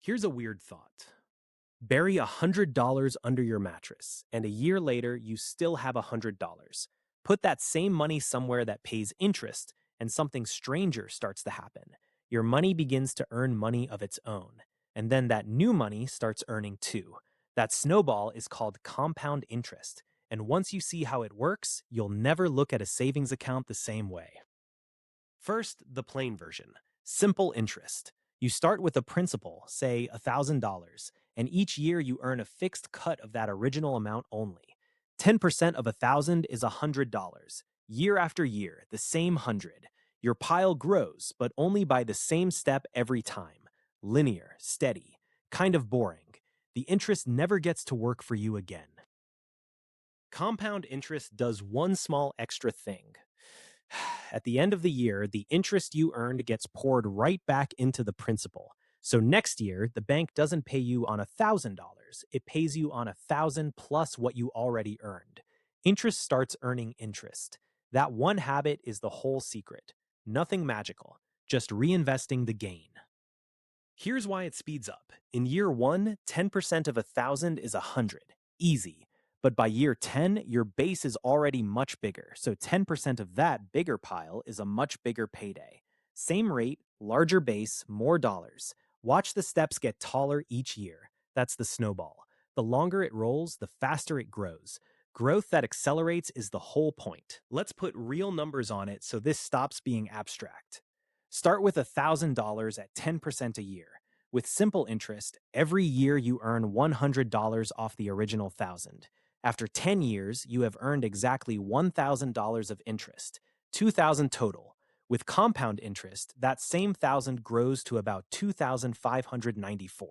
Here's a weird thought. Bury $100 under your mattress, and a year later, you still have $100. Put that same money somewhere that pays interest, and something stranger starts to happen. Your money begins to earn money of its own, and then that new money starts earning too. That snowball is called compound interest, and once you see how it works, you'll never look at a savings account the same way. First, the plain version. Simple interest. You start with a principal, say $1,000, and each year you earn a fixed cut of that original amount only. 10% of 1,000 is $100. Year after year, the same 100. Your pile grows, but only by the same step every time. Linear, steady, kind of boring. The interest never gets to work for you again. Compound interest does one small extra thing. At the end of the year, the interest you earned gets poured right back into the principal. So next year, the bank doesn't pay you on $1,000. It pays you on 1,000 plus what you already earned. Interest starts earning interest. That one habit is the whole secret. Nothing magical, just reinvesting the gain. Here's why it speeds up. In year one, 10% of 1,000 is 100. Easy. But by year 10, your base is already much bigger, so 10% of that bigger pile is a much bigger payday. Same rate, larger base, more dollars. Watch the steps get taller each year. That's the snowball. The longer it rolls, the faster it grows. Growth that accelerates is the whole point. Let's put real numbers on it so this stops being abstract. Start with $1,000 at 10% a year. With simple interest, every year you earn $100 off the original 1,000. After 10 years, you have earned exactly $1,000 of interest, 2,000 total. With compound interest, that same 1,000 grows to about 2,594.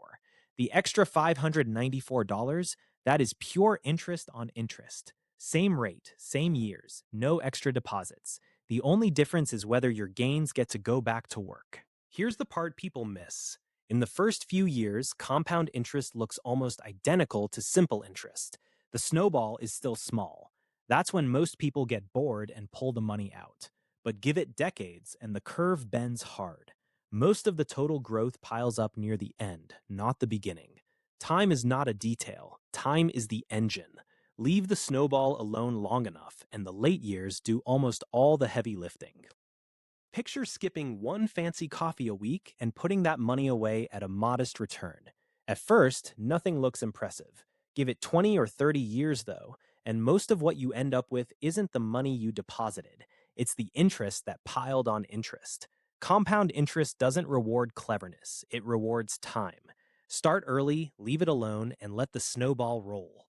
The extra $594, that is pure interest on interest. Same rate, same years, no extra deposits. The only difference is whether your gains get to go back to work. Here's the part people miss. In the first few years, compound interest looks almost identical to simple interest. The snowball is still small. That's when most people get bored and pull the money out. But give it decades and the curve bends hard. Most of the total growth piles up near the end, not the beginning. Time is not a detail. Time is the engine. Leave the snowball alone long enough, and the late years do almost all the heavy lifting. Picture skipping one fancy coffee a week and putting that money away at a modest return. At first, nothing looks impressive. Give it 20 or 30 years, though, and most of what you end up with isn't the money you deposited. It's the interest that piled on interest. Compound interest doesn't reward cleverness, it rewards time. Start early, leave it alone, and let the snowball roll.